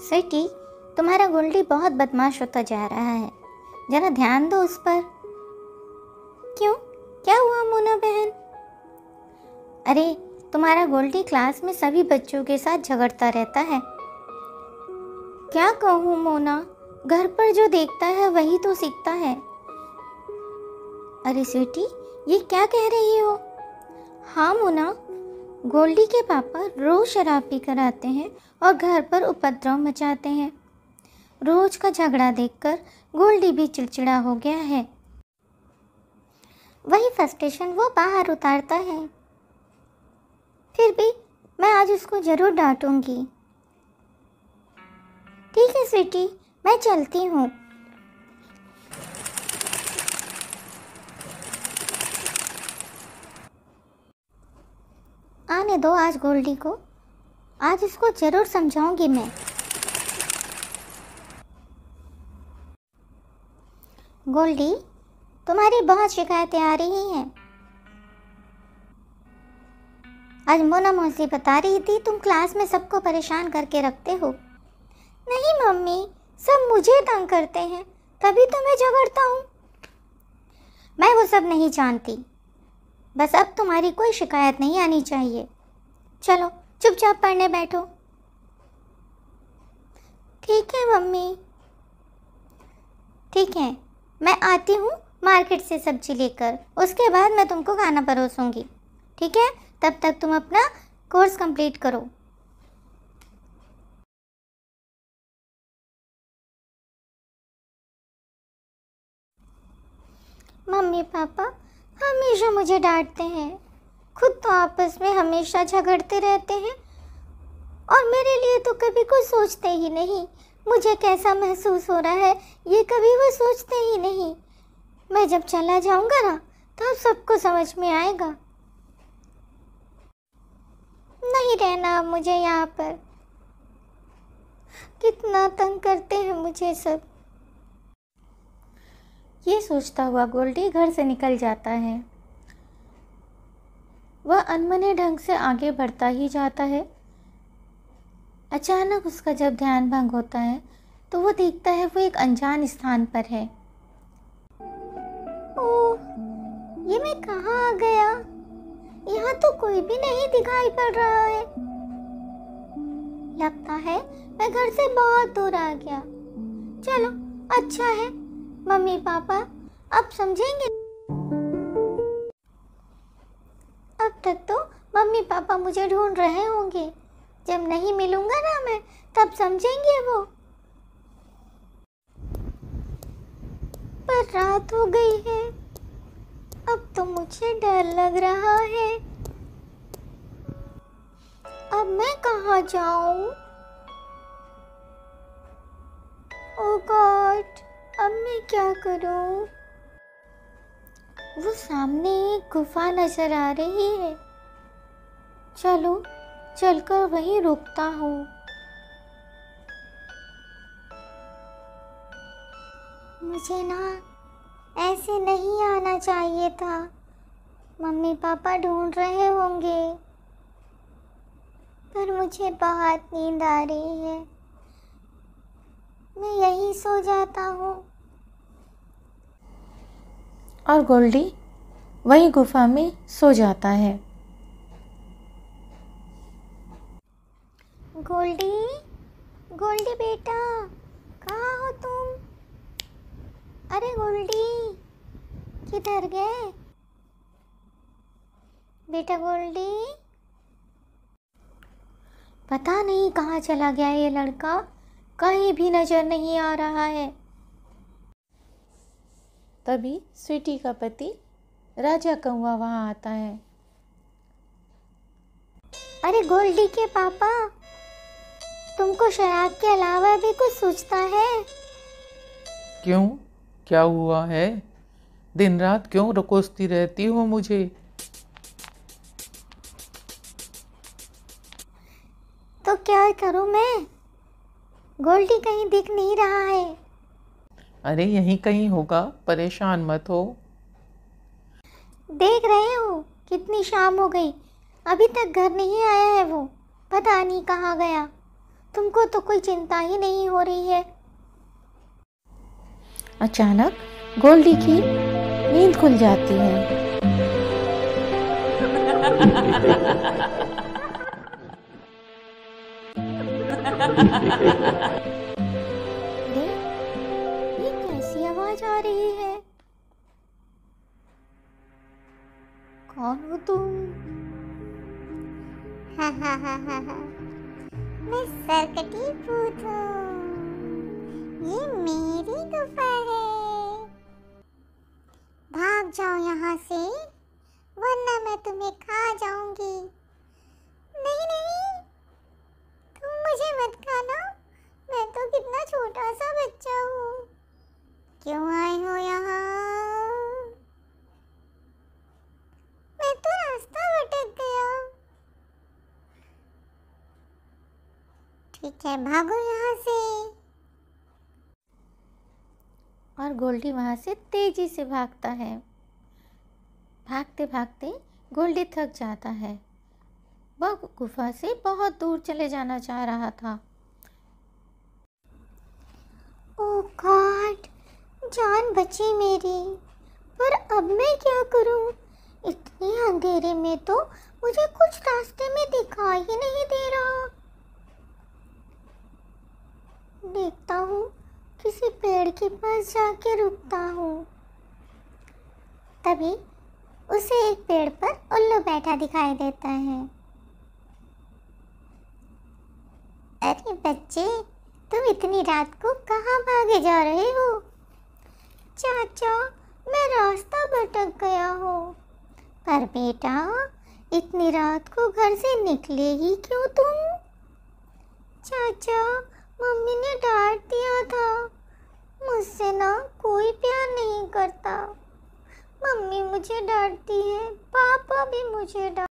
स्वीटी, तुम्हारा गोल्डी बहुत बदमाश होता जा रहा है, जरा ध्यान दो उस पर। क्यों, क्या हुआ मोना बहन? अरे, तुम्हारा गोल्डी क्लास में सभी बच्चों के साथ झगड़ता रहता है। क्या कहूँ मोना, घर पर जो देखता है वही तो सीखता है। अरे स्वीटी, ये क्या कह रही हो? हाँ मोना, गोल्डी के पापा रोज शराब पीकर आते हैं और घर पर उपद्रव मचाते हैं। रोज का झगड़ा देखकर गोल्डी भी चिड़चिड़ा हो गया है। वही फ्रस्ट्रेशन वो बाहर उतारता है। फिर भी मैं आज उसको जरूर डांटूंगी। ठीक है स्वीटी, मैं चलती हूँ। आने दो आज गोल्डी को, आज इसको जरूर समझाऊंगी मैं। गोल्डी, तुम्हारी बहुत शिकायतें आ रही हैं। आज मोना मौसी बता रही थी तुम क्लास में सबको परेशान करके रखते हो। नहीं मम्मी, सब मुझे तंग करते हैं, तभी तो मैं झगड़ता हूँ। मैं वो सब नहीं जानती, बस अब तुम्हारी कोई शिकायत नहीं आनी चाहिए। चलो चुपचाप पढ़ने बैठो। ठीक है मम्मी। ठीक है, मैं आती हूँ मार्केट से सब्जी लेकर, उसके बाद मैं तुमको खाना परोसूंगी। ठीक है, तब तक तुम अपना कोर्स कंप्लीट करो। मम्मी पापा हमेशा मुझे डांटते हैं, खुद तो आपस में हमेशा झगड़ते रहते हैं और मेरे लिए तो कभी कोई सोचते ही नहीं। मुझे कैसा महसूस हो रहा है ये कभी वो सोचते ही नहीं। मैं जब चला जाऊंगा ना तब सबको समझ में आएगा। नहीं रहना अब मुझे यहाँ पर, कितना तंग करते हैं मुझे सब। ये सोचता हुआ गोल्डी घर से निकल जाता है। वह अनमने ढंग से आगे बढ़ता ही जाता है। अचानक उसका जब ध्यान भंग होता है तो वो देखता है वो एक अनजान स्थान पर है। ओह, ये मैं कहाँ आ गया? यहाँ तो कोई भी नहीं दिखाई पड़ रहा है। लगता है मैं घर से बहुत दूर आ गया। चलो अच्छा है, मम्मी पापा अब समझेंगे। अब तक तो मम्मी पापा मुझे ढूंढ रहे होंगे, जब नहीं मिलूंगा ना मैं तब समझेंगे वो। पर रात हो गई है, अब तो मुझे डर लग रहा है। अब मैं कहाँ जाऊं? ओह गॉड, अब मैं क्या करूं? वो सामने एक गुफा नजर आ रही है। चलो चलकर वहीं रुकता हूँ। मुझे ना ऐसे नहीं आना चाहिए था, मम्मी पापा ढूंढ रहे होंगे। पर मुझे बहुत नींद आ रही है, मैं यहीं सो जाता हूँ। और गोल्डी वही गुफा में सो जाता है। गोल्डी, गोल्डी बेटा, कहाँ हो तुम? अरे गोल्डी, किधर गए बेटा गोल्डी? पता नहीं कहाँ चला गया ये लड़का, कहीं भी नजर नहीं आ रहा है। तभी स्वीटी का पति राजा कौवा वहाँ आता है। अरे गोल्डी के पापा, तुमको शराब के अलावा भी कुछ सूझता है? क्यों, क्या हुआ है? दिन रात क्यों कोसती रहती हो मुझे? तो क्या करूं मैं? गोल्डी कहीं दिख नहीं रहा है। अरे यहीं कहीं होगा, परेशान मत हो। देख रहे हो कितनी शाम हो गई, अभी तक घर नहीं आया है वो, पता नहीं कहाँ गया। तुमको तो कोई चिंता ही नहीं हो रही है। अचानक गोल्डी की नींद खुल जाती है। अरे, ये कैसी आवाज आ रही है? कौन हो तुम? मैं सरकटी भूत हूँ। ये मेरी गुफा है। भाग जाओ यहाँ से, वरना मैं तुम्हें खा जाऊंगी। नहीं नहीं, तुम मुझे मत खाना। मैं तो कितना छोटा सा बच्चा हूँ। क्यों आए हो यहाँ? मैं तो रास्ता भटक गया। ठीक है, भागो यहाँ से। और गोल्डी वहाँ से तेजी से भागता है। भागते भागते गोल्डी थक जाता है। वह गुफा से बहुत दूर चले जाना चाह रहा था। ओह गॉड, जान बची मेरी। पर अब मैं क्या करूं? इतने अंधेरे में तो मुझे कुछ रास्ते में दिखाई ही नहीं दे रहा। देखता हूँ, किसी पेड़ के पास जाके रुकता हूँ। तभी उसे एक पेड़ पर उल्लू बैठा दिखाई देता है। अरे बच्चे, तुम इतनी रात को कहाँ भागे जा रहे हो? चाचा, मैं रास्ता भटक गया हूँ। पर बेटा, इतनी रात को घर से निकले ही क्यों तुम? चाचा, मम्मी ने डांट दिया था। मुझसे ना कोई प्यार नहीं करता। मम्मी मुझे डांटती है, पापा भी मुझे डांट